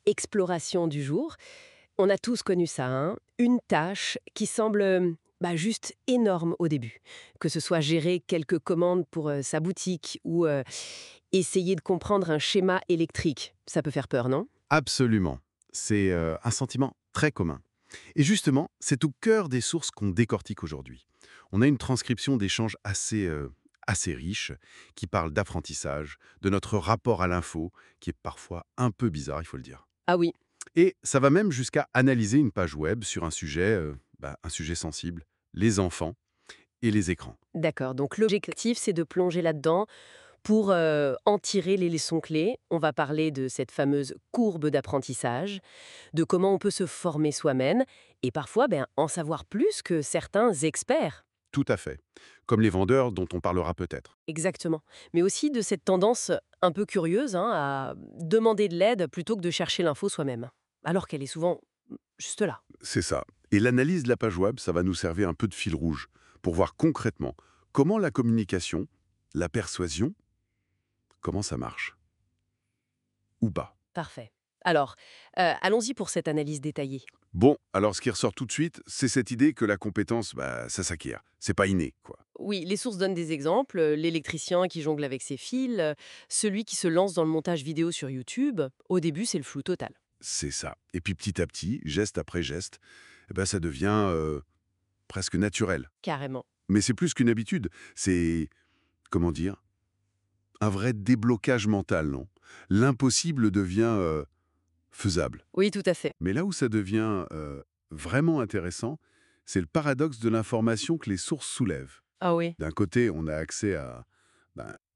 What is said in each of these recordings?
Exploration du jour. On a tous connu ça, hein. Une tâche qui semble juste énorme au début. Que ce soit gérer quelques commandes pour sa boutique ou essayer de comprendre un schéma électrique. Ça peut faire peur, non? Absolument. C'est un sentiment très commun. Et justement, c'est au cœur des sources qu'on décortique aujourd'hui. On a une transcription d'échanges assez riche, qui parle d'apprentissage, de notre rapport à l'info, qui est parfois un peu bizarre, il faut le dire. Ah oui, Et ça va même jusqu'à analyser une page web sur un sujet sensible, les enfants et les écrans. d'accord. Donc l'objectif, c'est de plonger là-dedans pour en tirer les leçons clés. On va parler de cette fameuse courbe d'apprentissage, de comment on peut se former soi-même et parfois en savoir plus que certains experts. Tout à fait. Comme les vendeurs dont on parlera peut-être. Exactement. Mais aussi de cette tendance un peu curieuse, hein, à demander de l'aide plutôt que de chercher l'info soi-même, alors qu'elle est souvent juste là. C'est ça. Et l'analyse de la page web, ça va nous servir un peu de fil rouge pour voir concrètement comment la communication, la persuasion, comment ça marche. Ou pas. Parfait. Alors, allons-y pour cette analyse détaillée. Bon, alors ce qui ressort tout de suite, c'est cette idée que la compétence, ça s'acquiert. C'est pas inné, quoi. Oui, les sources donnent des exemples. L'électricien qui jongle avec ses fils, celui qui se lance dans le montage vidéo sur YouTube. Au début, c'est le flou total. C'est ça. Et puis petit à petit, geste après geste, ça devient presque naturel. Carrément. Mais c'est plus qu'une habitude. C'est, comment dire, un vrai déblocage mental, non? L'impossible devient faisable. Oui, tout à fait. Mais là où ça devient vraiment intéressant, c'est le paradoxe de l'information que les sources soulèvent. Ah oui. D'un côté, on a accès à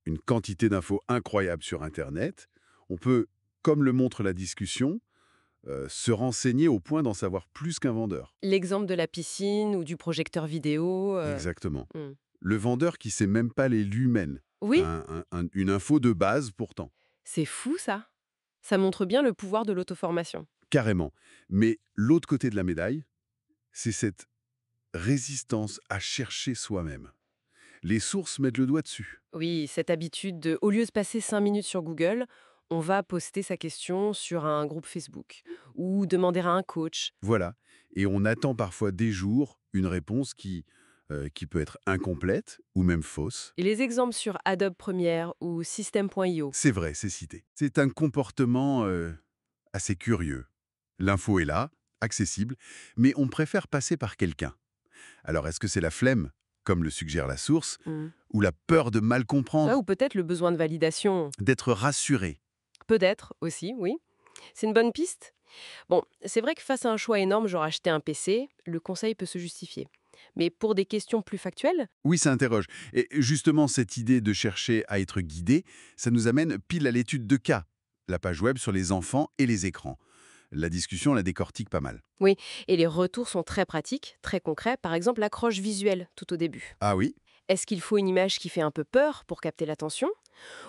une quantité d'infos incroyable sur Internet. On peut, comme le montre la discussion, se renseigner au point d'en savoir plus qu'un vendeur. L'exemple de la piscine ou du projecteur vidéo. Exactement. Hmm. Le vendeur qui sait même pas les lumens. Oui, Une info de base pourtant. c'est fou ça. Ça montre bien le pouvoir de l'auto-formation. Carrément. Mais l'autre côté de la médaille, c'est cette résistance à chercher soi-même. Les sources mettent le doigt dessus. Oui, cette habitude de, au lieu de passer 5 minutes sur Google, on va poster sa question sur un groupe Facebook ou demander à un coach. Voilà. Et on attend parfois des jours une réponse qui peut être incomplète ou même fausse. Et les exemples sur Adobe Premiere ou System.io. C'est vrai, c'est cité. C'est un comportement assez curieux. L'info est là, accessible, mais on préfère passer par quelqu'un. Alors est-ce que c'est la flemme, comme le suggère la source, Hmm. ou la peur de mal Ouais, comprendre, ou peut-être le besoin de validation. d'être rassuré? Peut-être aussi, oui. C'est une bonne piste. Bon, c'est vrai que face à un choix énorme, genre acheter un PC, le conseil peut se justifier. Mais pour des questions plus factuelles, Oui, ça interroge. Et justement, cette idée de chercher à être guidé, ça nous amène pile à l'étude de cas, la page web sur les enfants et les écrans. La discussion la décortique pas mal. oui, et les retours sont très pratiques, très concrets. Par exemple, l'accroche visuelle tout au début. Ah oui? Est-ce qu'il faut une image qui fait un peu peur pour capter l'attention?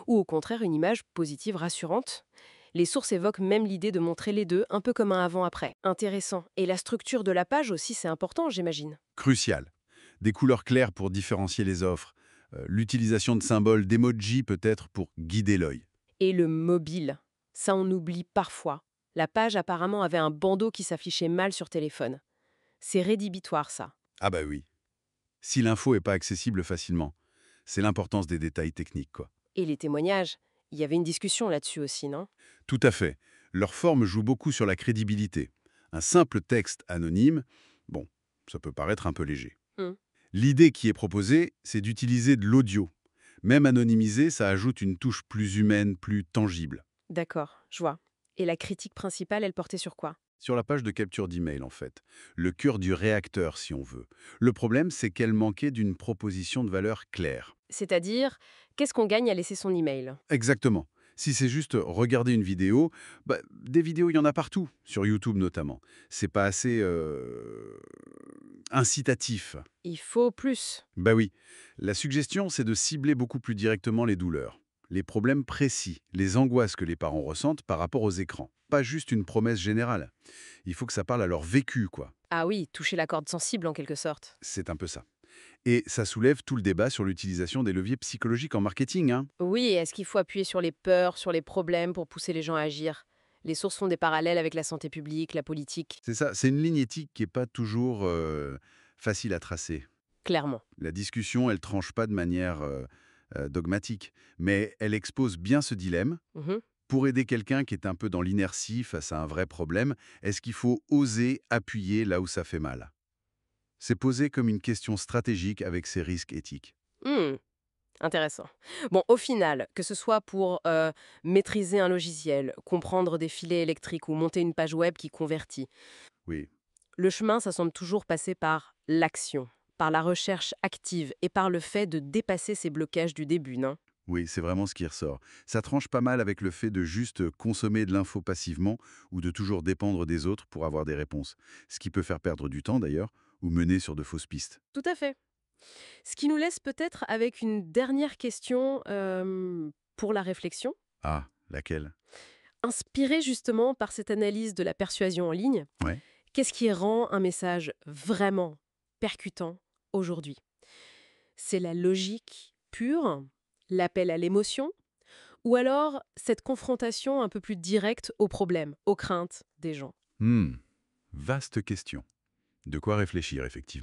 Ou au contraire une image positive rassurante? Les sources évoquent même l'idée de montrer les deux, un peu comme un avant-après. Intéressant. Et la structure de la page aussi, c'est important, j'imagine. Crucial. Des couleurs claires pour différencier les offres. L'utilisation de symboles, d'emojis peut-être pour guider l'œil. Et le mobile, ça on oublie parfois. La page apparemment avait un bandeau qui s'affichait mal sur téléphone. C'est rédhibitoire ça. Ah bah oui. Si l'info est pas accessible facilement, c'est l'importance des détails techniques, quoi. Et les témoignages, il y avait une discussion là-dessus aussi, non? Tout à fait. Leur forme joue beaucoup sur la crédibilité. Un simple texte anonyme, bon, ça peut paraître un peu léger. Hmm. L'idée qui est proposée, c'est d'utiliser de l'audio. Même anonymisé, ça ajoute une touche plus humaine, plus tangible. D'accord, je vois. Et la critique principale, elle portait sur quoi? Sur la page de capture d'email, en fait. Le cœur du réacteur, si on veut. Le problème, c'est qu'elle manquait d'une proposition de valeur claire. C'est-à-dire, qu'est-ce qu'on gagne à laisser son email? Exactement. Si c'est juste regarder une vidéo, des vidéos, il y en a partout, sur YouTube notamment. C'est pas assez incitatif. Il faut plus. Bah oui. La suggestion, c'est de cibler beaucoup plus directement les douleurs, les problèmes précis, les angoisses que les parents ressentent par rapport aux écrans. Pas juste une promesse générale. Il faut que ça parle à leur vécu, quoi. Ah oui, toucher la corde sensible en quelque sorte. C'est un peu ça. Et ça soulève tout le débat sur l'utilisation des leviers psychologiques en marketing, hein. Oui, est-ce qu'il faut appuyer sur les peurs, sur les problèmes pour pousser les gens à agir? Les sources font des parallèles avec la santé publique, la politique, C'est ça, c'est une ligne éthique qui n'est pas toujours facile à tracer. clairement. La discussion, elle tranche pas de manière dogmatique, mais elle expose bien ce dilemme. Mhm. Pour aider quelqu'un qui est un peu dans l'inertie face à un vrai problème, est-ce qu'il faut oser appuyer là où ça fait mal? C'est posé comme une question stratégique avec ses risques éthiques. Hmm, intéressant. Bon, au final, que ce soit pour maîtriser un logiciel, comprendre des filets électriques ou monter une page web qui convertit, Oui, le chemin, ça semble toujours passer par l'action, par la recherche active et par le fait de dépasser ces blocages du début, non? oui, c'est vraiment ce qui ressort. Ça tranche pas mal avec le fait de juste consommer de l'info passivement ou de toujours dépendre des autres pour avoir des réponses. Ce qui peut faire perdre du temps d'ailleurs, ou mener sur de fausses pistes. Tout à fait. Ce qui nous laisse peut-être avec une dernière question pour la réflexion. Ah, laquelle? Inspiré justement par cette analyse de la persuasion en ligne, Ouais. qu'est-ce qui rend un message vraiment percutant aujourd'hui? C'est la logique pure, l'appel à l'émotion, ou alors cette confrontation un peu plus directe aux problèmes, aux craintes des gens? Hmm, vaste question. De quoi réfléchir, effectivement.